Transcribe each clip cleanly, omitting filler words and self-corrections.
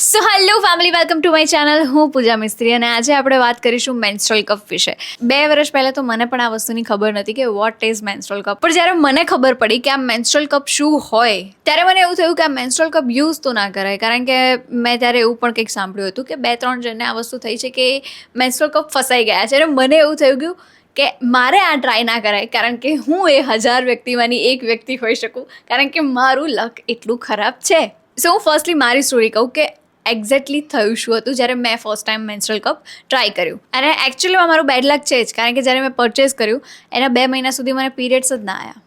So hello family, welcome to my channel. હું પૂજા મિસ્ત્રી અને આજે આપણે વાત કરીશું મેન્સ્ટ્રુઅલ કપ વિશે. 2 વર્ષ પહેલાં તો મને પણ આ વસ્તુની ખબર નથી કે વોટ ઇઝ મેન્સ્ટ્રુઅલ કપ. પણ જ્યારે મને ખબર પડી કે આ મેન્સ્ટ્રુઅલ કપ શું હોય ત્યારે મને એવું થયું કે આ મેન્સ્ટ્રુઅલ કપ યુઝ તો ના કરાય, કારણ કે મેં ત્યારે એવું પણ કંઈક સાંભળ્યું હતું કે 2-3 જણને આ વસ્તુ થઈ છે કે મેન્સ્ટ્રુઅલ કપ ફસાઈ ગયા છે. અને મને એવું થયું ગયું કે મારે આ ટ્રાય ના કરાય, કારણ કે હું એ 1000 વ્યક્તિમાંની એક વ્યક્તિ હોઈ શકું, કારણ કે મારું લક એટલું ખરાબ છે. સો હું ફર્સ્ટલી મારી સ્ટોરી કહું કે એક્ઝેક્ટલી થયું શું હતું જ્યારે મેં first time menstrual cup try કર્યું. અને એકચ્યુઅલીમાં મારું બેડ લક છે જ, કારણ કે જ્યારે મેં પરચેસ કર્યું એના 2 મહિના સુધી મને પીરિયડ્સ જ ના આવ્યા.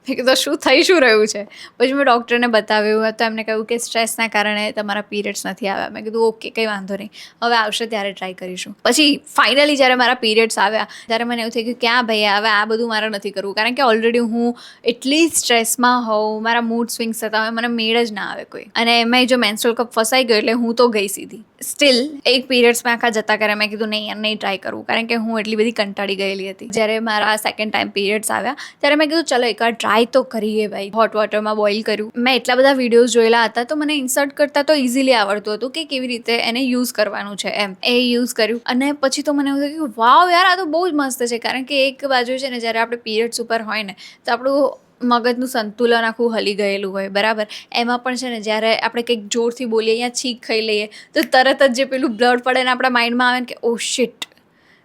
મેં કીધું શું થઈ શું રહ્યું છે. પછી મેં ડૉક્ટરને બતાવ્યું તો એમને કહ્યું કે સ્ટ્રેસના કારણે તમારા પીરિયડ્સ નથી આવ્યા. મેં કીધું ઓકે, કંઈ વાંધો નહીં, હવે આવશે ત્યારે ટ્રાય કરીશું. પછી ફાઇનલી જ્યારે મારા પીરિયડ્સ આવ્યા ત્યારે મને એવું થઈ ગયું કે ક્યાં ભાઈ હવે આ બધું મારે નથી કરવું, કારણ કે ઓલરેડી હું એટલી સ્ટ્રેસમાં હોઉં, મારા મૂડ સ્વિંગ્સ થતા હોય, મને મેળ જ ના આવે કોઈ. અને એમાં જો મેન્સ્ટ્રુઅલ કપ ફસાઈ ગયો એટલે હું તો ગઈ સીધી. સ્ટીલ એક પીરિયડ્સમાં આખા જતા કર્યા. મેં કીધું નહીં નહીં ટ્રાય કરવું, કારણ કે હું એટલી બધી કંટાળી ગયેલી હતી. જ્યારે મારા સેકન્ડ ટાઈમ પીરિયડ્સ આવ્યા ત્યારે મેં કીધું ચલો એકવાર ટ્રાય તો કરીએ ભાઈ. હોટ વોટરમાં બોઇલ કર્યું. મેં એટલા બધા વિડીયોઝ જોયેલા હતા તો મને ઇન્સર્ટ કરતાં તો ઇઝીલી આવડતું હતું કે કેવી રીતે એને યુઝ કરવાનું છે એમ. એ યુઝ કર્યું અને પછી તો મને એવું થયું કે વાવ યાર, આ તો બહુ જ મસ્ત છે. કારણ કે એક બાજુ છે ને, જ્યારે આપણે પીરિયડ્સ ઉપર હોય ને તો આપણું મગજનું સંતુલન આખું હલી ગયેલું હોય, બરાબર. એમાં પણ છે ને, જ્યારે આપણે કંઈક જોરથી બોલીએ, અહીંયા છીક ખાઈ લઈએ તો તરત જ જે પેલું બ્લડ પડે ને આપણા માઇન્ડમાં આવે ને કે ઓ શિટ,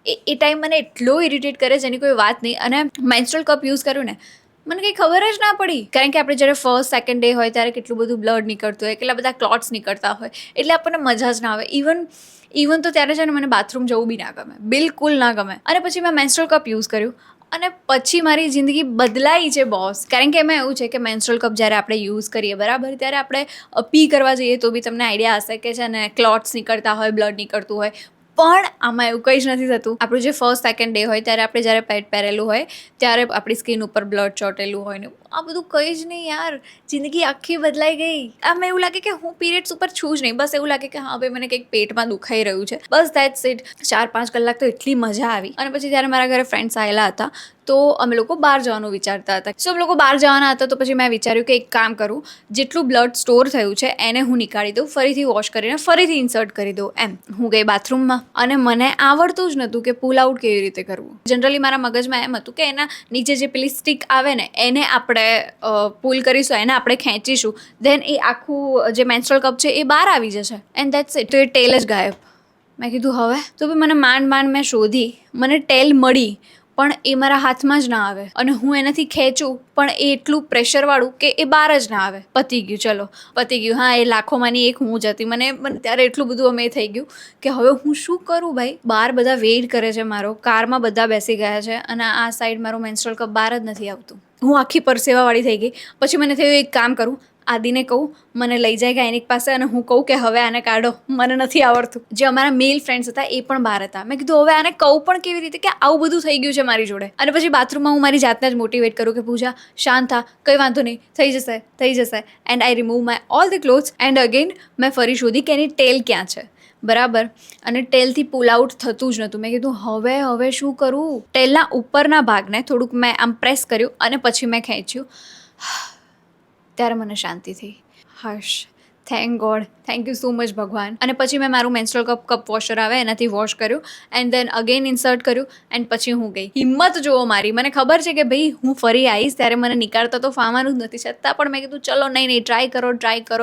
એ ટાઈમ મને એટલો ઇરિટેટ કરે છે, એની કોઈ વાત નહીં. અને મેન્સ્ટ્રુઅલ કપ યુઝ કર્યું ને, મને કંઈ ખબર જ ના પડી, કારણ કે આપણે જ્યારે ફર્સ્ટ સેકન્ડ ડે હોય ત્યારે કેટલું બધું બ્લડ નીકળતું હોય, કેટલા બધા ક્લોટ્સ નીકળતા હોય, એટલે આપણને મજા જ ના આવે. ઇવન તો ત્યારે છે ને મને બાથરૂમ જવું બી ના ગમે, બિલકુલ ના ગમે. અને પછી મેં મેન્સ્ટ્રુઅલ કપ યુઝ કર્યું અને પછી મારી જિંદગી બદલાઈ છે બોસ. કારણ કે એમાં એવું છે કે મેન્સ્ટ્રુઅલ કપ જ્યારે આપણે યુઝ કરીએ, બરાબર, ત્યારે આપણે પી કરવા જઈએ તો બી તમને આઈડિયા હશે કે છે ને ક્લોટ્સ નીકળતા હોય, બ્લડ નીકળતું હોય. પણ આમાં એવું કંઈ જ નથી થતું. આપણું જે ફર્સ્ટ સેકન્ડ ડે હોય ત્યારે આપણે જ્યારે પેડ પહેરેલું હોય ત્યારે આપણી સ્કિન ઉપર બ્લડ ચોટેલું હોય ને આ બધું કંઈ જ નહીં યાર. જિંદગી આખી બદલાઈ ગઈ. આમાં એવું લાગે કે હું પીરિયડ્સ ઉપર છું જ નહીં. બસ એવું લાગે કે હા ભાઈ મને કંઈક પેટમાં દુખાઈ રહ્યું છે, બસ દેટ્સ ઇટ. 4-5 કલાક તો એટલી મજા આવી. અને પછી જ્યારે મારા ઘરે ફ્રેન્ડ્સ આવેલા હતા તો અમે લોકો બહાર જવાનું વિચારતા હતા. સો અમે લોકો બહાર જવાના હતા તો પછી મેં વિચાર્યું કે એક કામ કરું, જેટલું બ્લડ સ્ટોર થયું છે એને હું નીકાળી દઉં, ફરીથી વોશ કરીને ફરીથી ઇન્સર્ટ કરી દઉં એમ. હું ગઈ બાથરૂમમાં અને મને આવડતું જ નહોતું કે પુલ આઉટ કેવી રીતે કરવું. જનરલી મારા મગજમાં એમ હતું કે એના નીચે જે પેલી સ્ટિક આવે ને એને આપણે પુલ કરીશું, એને આપણે ખેંચીશું, ધેન એ આખું જે મેન્સ્ટ્રુઅલ કપ છે એ બહાર આવી જશે એન્ડ દેટ્સ ઇટ. તો એ ટેલ જ ગાયબ. મેં કીધું હવે તો બી મને માંડ મેં શોધી, મને ટેલ મળી, પણ એ મારા હાથમાં જ ના આવે. અને હું એનાથી ખેંચું પણ એ એટલું પ્રેશરવાળું કે એ બહાર જ ના આવે. પતી ગયું, ચલો પતી ગયું. હા, એ લાખોમાંની એક હું જ હતી. મને ત્યારે એટલું બધું અમે થઈ ગયું કે હવે હું શું કરું ભાઈ. બહાર બધા વેઇટ કરે છે મારો, કારમાં બધા બેસી ગયા છે અને આ સાઈડ મારું મેન્સ્ટ્રુઅલ કપ બહાર જ નથી આવતું. હું આખી પરસેવાવાળી થઈ ગઈ. પછી મને થયું એક કામ કરું, આદિને કહું મને લઈ જાય ગાયનિક પાસે અને હું કહું કે હવે આને કાઢો, મને નથી આવડતું. જે અમારા મેલ ફ્રેન્ડ્સ હતા એ પણ બહાર હતા. મેં કીધું હવે આને કહું પણ કેવી રીતે કે આવું બધું થઈ ગયું છે મારી જોડે. અને પછી બાથરૂમમાં હું મારી જાતને જ મોટિવેટ કરું કે પૂજા શાંત થા, કંઈ વાંધો નહીં, થઈ જશે. And I remove my all the clothes and again મેં ફરી શોધી કે એની ટેલ ક્યાં છે, બરાબર. અને ટેલથી પુલ આઉટ થતું જ નહોતું. મેં કીધું હવે શું કરું. ટેલના ઉપરના ભાગને થોડુંક મેં આમ પ્રેસ કર્યું અને પછી મેં ખેંચ્યું. ત્યારે મને શાંતિ થઈ. Harsh, thank God, thank you so much ભગવાન. અને પછી મેં મારું મેન્સ્ટ્રુઅલ કપ વોશર આવે એનાથી વોશ કર્યું એન્ડ દેન અગેન ઇન્સર્ટ કર્યું એન્ડ પછી હું ગઈ. હિંમત જુઓ મારી. મને ખબર છે કે ભાઈ હું ફરી આવીશ ત્યારે મને નીકાળતા તો ફાવવાનું જ નથી, છતાં પણ મેં કીધું ચલો નહીં ટ્રાય કરો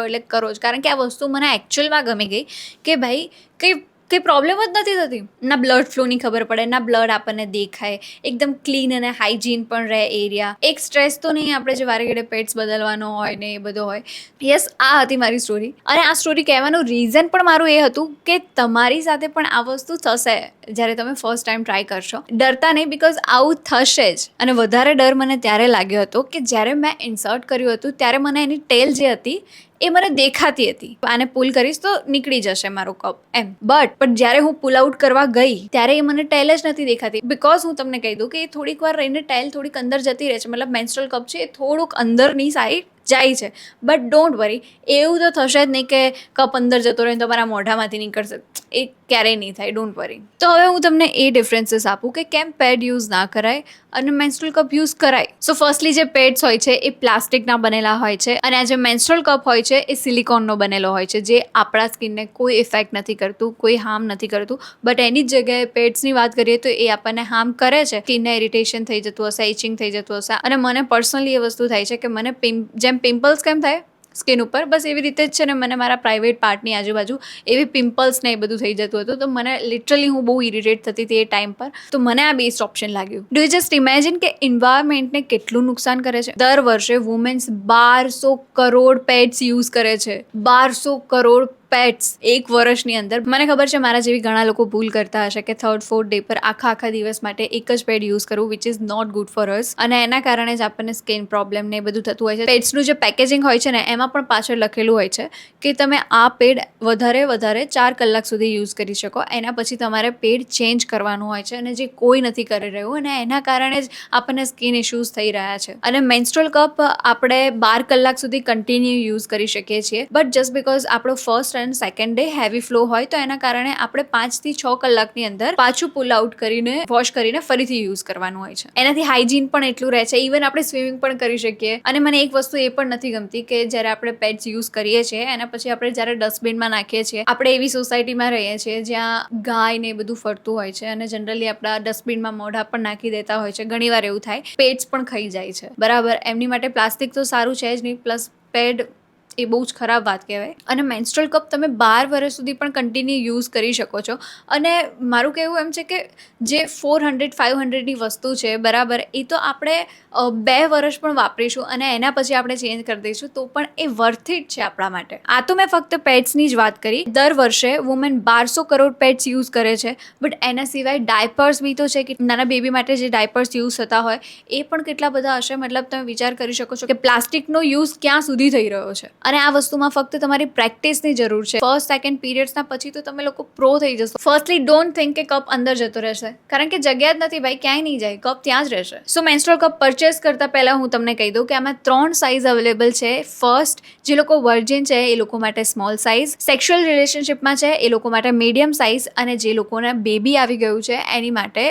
એટલે કરો જ. કારણ કે આ વસ્તુ મને એકચ્યુઅલમાં ગમી ગઈ કે ભાઈ કંઈ પ્રોબ્લેમ જ નથી થતી. ના બ્લડ ફ્લોની ખબર પડે, ના બ્લડ આપણને દેખાય, એકદમ ક્લીન અને હાઇજીન પણ રહે એરિયા. એક સ્ટ્રેસ તો નહીં આપણે જે વારે ઘડે પેટ્સ બદલવાનો હોય ને એ બધો હોય. યસ, આ હતી મારી સ્ટોરી. અને આ સ્ટોરી કહેવાનું રીઝન પણ મારું એ હતું કે તમારી સાથે પણ આ વસ્તુ થશે જ્યારે તમે ફર્સ્ટ ટાઈમ ટ્રાય કરશો. ડરતા નહીં, બિકોઝ આવું થશે જ. અને વધારે ડર મને ત્યારે લાગ્યો હતો કે જ્યારે મેં ઇન્સર્ટ કર્યું હતું ત્યારે મને એની ટેલ જે હતી એ મને દેખાતી હતી. આને પુલ કરીશ તો નીકળી જશે મારો કપ એમ. પણ જ્યારે હું પુલ આઉટ કરવા ગઈ ત્યારે એ મને ટેલ જ નથી દેખાતી. બિકોઝ હું તમને કહી દઉં કે એ થોડીક વાર રહીને ટેલ થોડીક અંદર જતી રહે છે. મતલબ મેન્સ્ટ્રુઅલ કપ છે એ થોડુંક અંદરની સાઈડ જાય છે. બટ ડોન્ટ વરી, એવું તો થશે જ નહીં કે કપ અંદર જતો રહે તો તમારા મોઢામાંથી નીકળશે. એ ક્યારેય નહીં થાય, ડોન્ટ વરી. તો હવે હું તમને એ ડિફરન્સીસ આપું કે કેમ પેડ યુઝ ના કરાય અને મેન્સ્ટ્રુઅલ કપ યુઝ કરાય. સો ફર્સ્ટલી જે પેડ્સ હોય છે એ પ્લાસ્ટિકના બનેલા હોય છે અને આ જે મેન્સ્ટ્રુઅલ કપ હોય છે એ સિલિકોનનો બનેલો હોય છે, જે આપણા સ્કિનને કોઈ ઇફેક્ટ નથી કરતું, કોઈ હાર્મ નથી કરતું. બટ એની જ જગ્યાએ પેડ્સની વાત કરીએ તો એ આપણને હાર્મ કરે છે. સ્કિનને ઇરિટેશન થઈ જતું હશે, ઇચિંગ થઈ જતું હશે. અને મને પર્સનલી એ વસ્તુ થાય છે કે મને જેમ પિમ્પલ્સ કેમ થાય સ્કિન ઉપર, બસ એવી રીતે જ છે ને મને મારા પ્રાઇવેટ પાર્ટની આજુબાજુ એવી પિમ્પલ્સ ને એ બધું થઈ જતું હતું. તો મને લિટરલી હું બહુ ઇરિટેટ થતી હતી એ ટાઈમ પર. તો મને આ બેસ્ટ ઓપ્શન લાગ્યું. ડુ યુ જસ્ટ ઇમેજિન કે એન્વાયરમેન્ટને કેટલું નુકસાન કરે છે. દર વર્ષે વુમેન્સ 1200 કરોડ પેડ્સ યુઝ કરે છે. 1200 કરોડ પેટ્સ એક વર્ષની અંદર. મને ખબર છે મારા જેવી ઘણા લોકો ભૂલ કરતા હશે કે 3rd 4th ડે પર આખા દિવસ માટે એક જ પેડ યુઝ કરવું, which is not good for us. અને એના કારણે જ આપણને સ્કિન પ્રોબ્લેમ ને બધું થતું હોય છે. પેડ્સનું જે પેકેજિંગ હોય છે ને એમાં પણ પાછળ લખેલું હોય છે કે તમે આ પેડ વધારે 4 કલાક સુધી યુઝ કરી શકો, એના પછી તમારે પેડ ચેન્જ કરવાનું હોય છે, અને જે કોઈ નથી કરી રહ્યું, અને એના કારણે જ આપણને સ્કિન ઇશ્યુઝ થઈ રહ્યા છે. અને મેન્સ્ટ્રુઅલ કપ આપણે 12 કલાક સુધી કન્ટિન્યુ યુઝ કરી શકીએ છીએ, બટ જસ્ટ બિકોઝ આપણો ફર્સ્ટ અને સેકન્ડ ડે હેવી ફ્લો હોય તો એના કારણે આપણે 5 થી 6 કલાકની અંદર પાછું પુલ આઉટ કરીને વોશ કરીને ફરીથી યુઝ કરવાનું હોય છે. એનાથી હાઇજીન પણ એટલું રહે છે. ઇવન આપણે સ્વિમિંગ પણ કરી શકીએ. અને મને એક વસ્તુ એ પણ નથી ગમતી કે જ્યારે આપણે પેડ્સ યુઝ કરીએ છીએ એના પછી આપણે જ્યારે ડસ્ટબિનમાં નાખીએ છીએ, આપણે એવી સોસાયટીમાં રહીએ છીએ જ્યાં ગાય ને બધું ફરતું હોય છે અને જનરલી આપણા ડસ્ટબિનમાં મોઢા પણ નાખી દેતા હોય છે. ઘણીવાર એવું થાય, પેડ્સ પણ ખાઈ જાય છે. બરાબર, એમની માટે પ્લાસ્ટિક તો સારું છે જ નહીં, પ્લસ પેડ એ બહુ જ ખરાબ વાત કહેવાય. અને મેન્સ્ટ્રુઅલ કપ તમે 12 વર્ષ સુધી પણ કન્ટિન્યુ યુઝ કરી શકો છો. અને મારું કહેવું એમ છે કે જે 400-500ની વસ્તુ છે બરાબર, એ તો આપણે 2 વર્ષ પણ વાપરીશું અને એના પછી આપણે ચેન્જ કરી દઈશું તો પણ એ વર્થ ઇટ છે આપણા માટે. આ તો મેં ફક્ત પેડ્સની જ વાત કરી. દર વર્ષે વુમેન 1200 કરોડ પેડ્સ યુઝ કરે છે. બટ એના સિવાય ડાયપર્સ બી તો છે કે નાના બેબી માટે જે ડાયપર્સ યુઝ થતા હોય એ પણ કેટલા બધા હશે. મતલબ તમે વિચાર કરી શકો છો કે પ્લાસ્ટિકનો યુઝ ક્યાં સુધી થઈ રહ્યો છે. અને આ વસ્તુમાં ફક્ત તમારી પ્રેક્ટિસની જરૂર છે. 1st 2nd પીરિયડ્સના પછી તો તમે લોકો પ્રો થઈ જશો. ફર્સ્ટલી ડોન્ટ થિંક કે કપ અંદર જતો રહેશે, કારણ કે જગ્યા જ નથી ભાઈ, ક્યાંય નહીં જાય, કપ ત્યાં જ રહેશે. સો મેન્સ્ટ્રુઅલ કપ પરચેસ કરતા પહેલા હું તમને કહી દઉં કે આમાં 3 સાઇઝ અવેલેબલ છે. ફર્સ્ટ, જે લોકો વર્જિન છે એ લોકો માટે સ્મોલ સાઇઝ, સેક્સ્યુઅલ રિલેશનશિપમાં છે એ લોકો માટે મીડિયમ સાઇઝ, અને જે લોકોને બેબી આવી ગયું છે એની માટે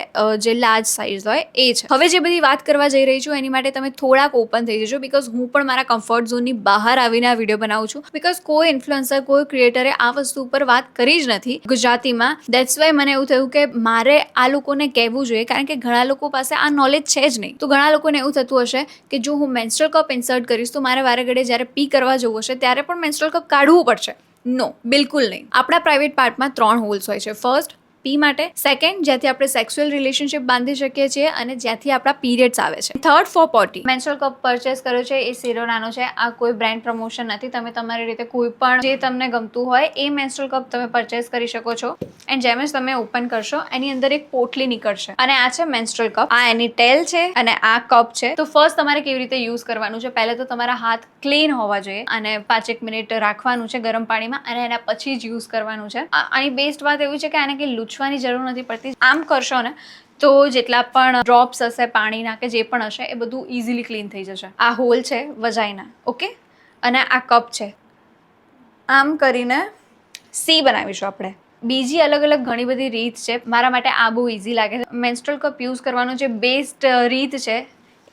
જે લાર્જ સાઇઝ હોય એ છે. હવે જે બધી વાત કરવા જઈ રહી છું એની માટે તમે થોડાક ઓપન થઈ જજો, બિકોઝ હું પણ મારા કમ્ફર્ટ ઝોનની બહાર આવીને આ વિડીયો બનાવું છું. બિકોઝ કોઈ ઇન્ફ્લુએન્સર, કોઈ ક્રિએટરે આ વસ્તુ ઉપર વાત કરી જ નથી ગુજરાતીમાં. દેટ્સ વાય મને એવું થયું કે મારે આ લોકોને કહેવું જોઈએ, કારણ કે ઘણા લોકો પાસે આ નોલેજ છે જ નહીં. તો ઘણા લોકોને એવું થતું હશે કે જો હું મેન્સ્ટ્રુઅલ કપ ઇન્સર્ટ કરીશ તો મારે વારે ઘડે જ્યારે પી કરવા જવું હશે ત્યારે પણ મેન્સ્ટ્રુઅલ કપ કાઢવું પડશે. નો, બિલકુલ નહીં. આપણા પ્રાઇવેટ પાર્ટમાં 3 હોલ્સ હોય છે. ફર્સ્ટ, પી માટે. સેકન્ડ, જ્યાંથી આપણે સેક્સ્યુઅલ રિલેશનશિપ બાંધી શકીએ છીએ અને જ્યાંથી આપણા પીરિયડ્સ આવે છે. Third, for potty. Menstrual cup purchase કર્યો છે એ સિરોનાનો છે. આ કોઈ બ્રાન્ડ પ્રમોશન નથી. તમે તમારી રીતે કોઈ પણ જે તમને ગમતું હોય એ મેન્સ્ટ્રુઅલ કપ તમે પરચેસ કરી શકો છો. એન્ડ જેમ જ તમે ઓપન કરશો એની અંદર એક પોટલી નીકળશે અને આ છે મેન્સ્ટ્રુઅલ કપ. આ એની ટેલ છે અને આ કપ છે. તો ફર્સ્ટ તમારે કેવી રીતે યુઝ કરવાનું છે, પહેલા તો તમારા હાથ ક્લીન હોવા જોઈએ અને 5-1 મિનિટ રાખવાનું છે ગરમ પાણીમાં અને એના પછી જ યુઝ કરવાનું છે. આની બેસ્ટ વાત એવું છે કે આને કંઈ લૂછવાની જરૂર નથી પડતી. આમ કરશો ને તો જેટલા પણ ડ્રોપ્સ હશે પાણીના કે જે પણ હશે એ બધું ઇઝીલી ક્લીન થઈ જશે. આ હોલ છે વજાઈના, ઓકે, અને આ કપ છે. આમ કરીને સી બનાવીશું આપણે. બીજી અલગ અલગ ઘણી બધી રીત છે. મારા માટે આ બહુ ઇઝી લાગે છે. મેન્સ્ટ્રુઅલ કપ યુઝ કરવાનું જે બેસ્ટ રીત છે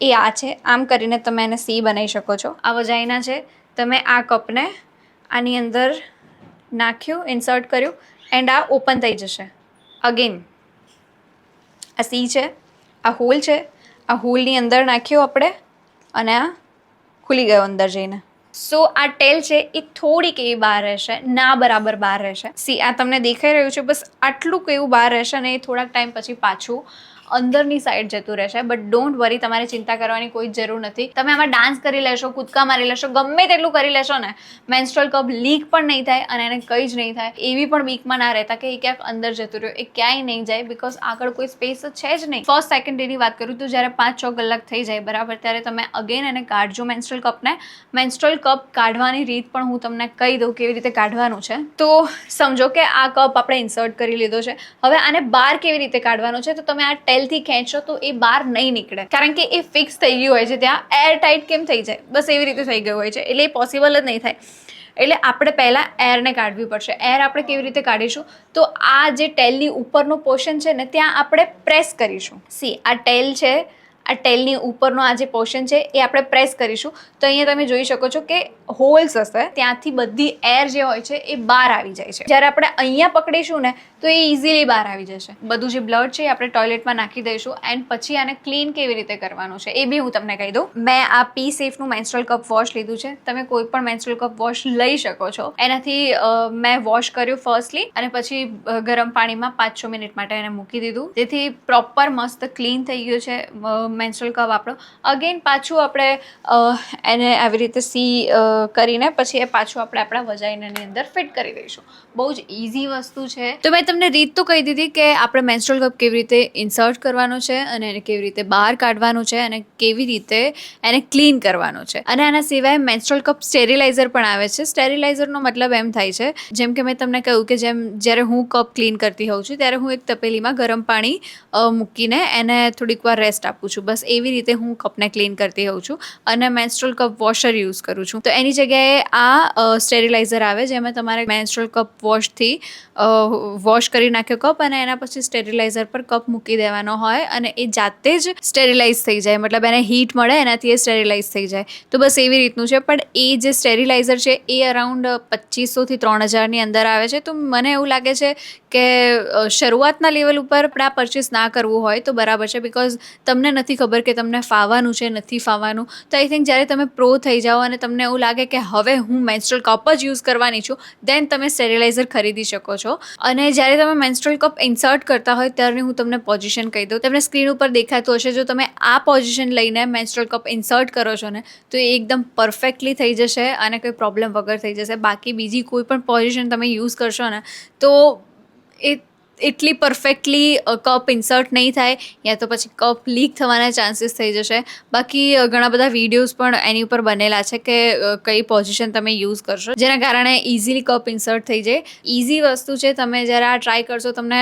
એ આ છે. આમ કરીને તમે એને સી બનાવી શકો છો. આ વજાઈના છે. તમે આ કપને આની અંદર નાખ્યું, ઇન્સર્ટ કર્યું એન્ડ આ ઓપન થઈ જશે. અગેન આ સી છે, આ હોલ છે, આ હોલની અંદર નાખ્યો આપણે અને આ ખુલી ગયો અંદર જઈને. સો આ ટેલ છે એ થોડીક એવી બહાર રહેશે, ના બરાબર બહાર રહેશે. સી આ તમને દેખાઈ રહ્યું છે, બસ આટલું કેવું બહાર રહેશે અને એ થોડાક ટાઈમ પછી પાછું અંદરની સાઈડ જતું રહેશે. બટ ડોન્ટ વરી, તમારે ચિંતા કરવાની કોઈ જરૂર નથી. તમે આમાં ડાન્સ કરી લેશો, કૂદકા મારી લેશો, ગમે તેટલું કરી લેશો ને, મેન્સ્ટ્રુઅલ કપ લીક પણ નહીં થાય અને એને કંઈ જ નહીં થાય. એવી પણ બીકમાં ના રહેતા કે એ ક્યાંક અંદર જતું રહ્યો, એ ક્યાંય નહીં જાય, બિકોઝ આગળ કોઈ સ્પેસ છે જ નહીં. ફર્સ્ટ સેકન્ડ ડેની વાત કરું તો જ્યારે 5-6 કલાક થઈ જાય બરાબર, ત્યારે તમે અગેન એને કાઢજો મેન્સ્ટ્રુઅલ કપને. મેન્સ્ટ્રુઅલ કપ કાઢવાની રીત પણ હું તમને કહી દઉં કેવી રીતે કાઢવાનું છે. તો સમજો કે આ કપ આપણે ઇન્સર્ટ કરી લીધો છે. હવે આને બહાર કેવી રીતે કાઢવાનું છે, તો તમે આ ટેલથી ખેંચો તો એ બહાર નહીં નીકળે, કારણ કે એ ફિક્સ થઈ ગયું હોય છે ત્યાં. એર ટાઈટ કેમ થઈ જાય, બસ એવી રીતે થઈ ગયું હોય છે, એટલે એ પોસિબલ જ નહીં થાય. એટલે આપણે પહેલાં એરને કાઢવી પડશે. એર આપણે કેવી રીતે કાઢીશું? તો આ જે ટેલની ઉપરનો પોર્શન છે ને ત્યાં આપણે પ્રેસ કરીશું. સી આ ટેલ છે, આ ટેલની ઉપરનો આ જે પોર્શન છે એ આપણે પ્રેસ કરીશું. તો અહીંયા તમે જોઈ શકો છો કે હોલ્સ હશે, ત્યાંથી બધી એર જે હોય છે એ બહાર આવી જાય છે. જ્યારે આપણે અહીંયા પકડીશું ને તો એ ઇઝીલી બહાર આવી જશે. બધું જે બ્લડ છે એ આપણે ટોયલેટમાં નાખી દઈશું એન્ડ પછી આને ક્લીન કેવી રીતે કરવાનું છે એ બી હું તમને કહી દઉં. મેં આ પી સેફનું મેન્સ્ટ્રુઅલ કપ વોશ લીધું છે. તમે કોઈ પણ મેન્સ્ટ્રુઅલ કપ વોશ લઈ શકો છો. એનાથી મેં વોશ કર્યું ફર્સ્ટલી અને પછી ગરમ પાણીમાં 5-6 મિનિટ માટે એને મૂકી દીધું, જેથી પ્રોપર મસ્ત ક્લીન થઈ ગયું છે મેન્સ્ટ્રુઅલ કપ આપણો. અગેન પાછું આપણે એને આવી રીતે કરીને પછી એ પાછું આપણે આપણા વજાઇનાની અંદર ફિટ કરી દઈશું. બહુ જ ઇઝી વસ્તુ છે. તો મેં તમને રીત તો કહી દીધી કે આપણે મેન્સ્ટ્રુઅલ કપ કેવી રીતે ઇન્સર્ટ કરવાનો છે અને એને કેવી રીતે બહાર કાઢવાનું છે અને કેવી રીતે એને ક્લીન કરવાનું છે. અને આના સિવાય મેન્સ્ટ્રુઅલ કપ સ્ટેરિલાઇઝર પણ આવે છે. સ્ટેરિલાઇઝરનો મતલબ એમ થાય છે, જેમ કે મેં તમને કહ્યું કે જેમ જ્યારે હું કપ ક્લીન કરતી હોઉં છું ત્યારે હું એક તપેલીમાં ગરમ પાણી મૂકીને એને થોડીક વાર રેસ્ટ આપું છું. બસ એવી રીતે હું કપને ક્લીન કરતી હોઉં છું અને મેન્સ્ટ્રુઅલ કપ વોશર યુઝ કરું છું. તો એની જગ્યાએ આ સ્ટેરિલાઇઝર આવે, જેમાં તમારે મેન્સ્ટ્રુઅલ કપ વોશથી વોશ કરી નાખ્યો કપ અને એના પછી સ્ટેરિલાઇઝર પર કપ મૂકી દેવાનો હોય અને એ જાતે જ સ્ટેરિલાઇઝ થઈ જાય. મતલબ એને હીટ મળે, એનાથી એ સ્ટેરિલાઇઝ થઈ જાય. તો બસ એવી રીતનું છે. પણ એ જે સ્ટેરિલાઇઝર છે એ અરાઉન્ડ 2500 થી 3000ની અંદર આવે છે. તો મને એવું લાગે છે કે શરૂઆતના લેવલ ઉપર આપણે આ પરચેસ ના કરવું હોય તો બરાબર છે, બિકોઝ તમને નથી ખબર કે તમને ફાવવાનું છે નથી ફાવવાનું. તો આઈ થિંક જ્યારે તમે પ્રો થઈ જાઓ અને તમને એવું લાગે કે હવે હું મેન્સ્ટ્રુઅલ કપ જ યુઝ કરવાની છું, દેન તમે સ્ટેરિલાઇઝર ખરીદી શકો છો. અને જ્યારે તમે મેન્સ્ટ્રુઅલ કપ ઇન્સર્ટ કરતા હોય ત્યારે હું તમને પોઝિશન કહી દઉં. તમને સ્ક્રીન ઉપર દેખાતું હશે. જો તમે આ પોઝિશન લઈને મેન્સ્ટ્રુઅલ કપ ઇન્સર્ટ કરો છો ને તો એ એકદમ પરફેક્ટલી થઈ જશે અને કોઈ પ્રોબ્લેમ વગર થઈ જશે. બાકી બીજી કોઈ પણ પોઝિશન તમે યુઝ કરશો ને તો એ એટલી પરફેક્ટલી કપ ઇન્સર્ટ નહીં થાય, યા તો પછી કપ લીક થવાના ચાન્સીસ થઈ જશે. બાકી ઘણા બધા વિડીયોઝ પણ એની ઉપર બનેલા છે કે કઈ પોઝિશન તમે યુઝ કરશો જેના કારણે ઇઝીલી કપ ઇન્સર્ટ થઈ જાય. ઇઝી વસ્તુ છે. તમે જ્યારે આ ટ્રાય કરશો તમને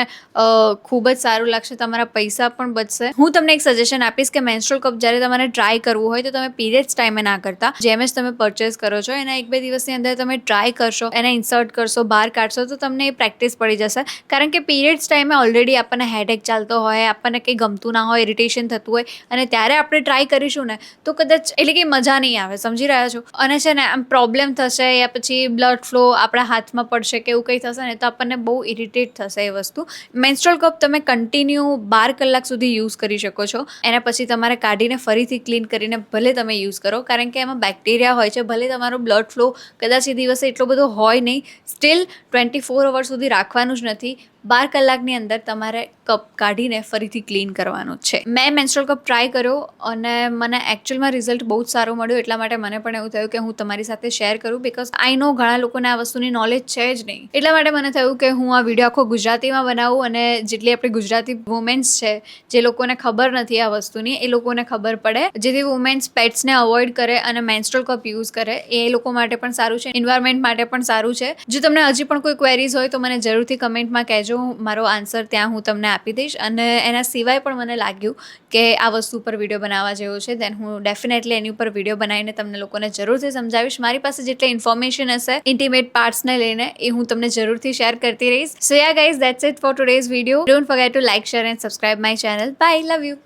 ખૂબ જ સારું લાગશે, તમારા પૈસા પણ બચશે. હું તમને એક સજેશન આપીશ કે મેન્સ્ટ્રુઅલ કપ જ્યારે તમારે ટ્રાય કરવું હોય તો તમે પીરિયડ્સ ટાઈમે ના કરતા. જેમ જ તમે પરચેસ કરો છો એના 1-2 દિવસની અંદર તમે ટ્રાય કરશો, એને ઇન્સર્ટ કરશો, બહાર કાઢશો તો તમને એ પ્રેક્ટિસ પડી જશે. કારણ કે પીરિયડ્સ ટાઈમે ઓલરેડી આપણને હેડેક ચાલતો હોય, આપણને કંઈ ગમતું ના હોય, ઇરિટેશન થતું હોય અને ત્યારે આપણે ટ્રાય કરીશું ને તો કદાચ એટલે કે મજા નહીં આવે. સમજી રહ્યા છો? અને છે ને આમ પ્રોબ્લેમ થશે યા પછી બ્લડ ફ્લો આપણા હાથમાં પડશે કે એવું કંઈ થશે ને તો આપણને બહુ ઇરિટેટ થશે એ વસ્તુ. મેન્સ્ટ્રુઅલ કપ તમે કન્ટિન્યુ 12 કલાક સુધી યુઝ કરી શકો છો. એના પછી તમારે કાઢીને ફરીથી ક્લીન કરીને ભલે તમે યુઝ કરો, કારણ કે એમાં બેક્ટેરિયા હોય છે. ભલે તમારો બ્લડ ફ્લો કદાચ એ દિવસે એટલો બધો હોય નહીં, સ્ટીલ 24 અવર્સ સુધી રાખવાનું જ નથી. 12 કલાકની અંદર તમારે કપ કાઢીને ફરીથી ક્લીન કરવાનું છે. મેં મેન્સ્ટ્રુઅલ કપ ટ્રાય કર્યો અને મને એકચ્યુઅલમાં રિઝલ્ટ બહુ જ સારું મળ્યું. એટલા માટે મને પણ એવું થયું કે હું તમારી સાથે શેર કરું, બિકોઝ આઈ નો ઘણા લોકોને આ વસ્તુની નોલેજ છે જ નહીં. એટલા માટે મને થયું કે હું આ વિડીયો આખો ગુજરાતીમાં બનાવું અને જેટલી આપણી ગુજરાતી વુમેન્સ છે જે લોકોને ખબર નથી આ વસ્તુની એ લોકોને ખબર પડે, જેથી વુમેન્સ પેટ્સને અવોઇડ કરે અને મેન્સ્ટ્રુઅલ કપ યુઝ કરે. એ લોકો માટે પણ સારું છે, એન્વાયરમેન્ટ માટે પણ સારું છે. જો તમને હજી પણ કોઈ ક્વેરીઝ હોય તો મને જરૂરથી કમેન્ટમાં કહેજો. મારો આન્સર ત્યાં હું તમને આપી દઈશ. અને એના સિવાય પણ મને લાગ્યું કે આ વસ્તુ ઉપર વિડીયો બનાવવા જેવો છે, દેન હું ડેફિનેટલી એની ઉપર વિડીયો બનાવીને તમને લોકોને જરૂરથી સમજાવીશ. મારી પાસે જેટલી ઇન્ફોર્મેશન હશે ઇન્ટિમેટ પાર્ટ્સને લઈને એ હું તમને જરૂરથી શેર કરતી રહીશ. So yeah guys, that's it for today's video. Don't forget to like, share and subscribe my channel. Bye, love you.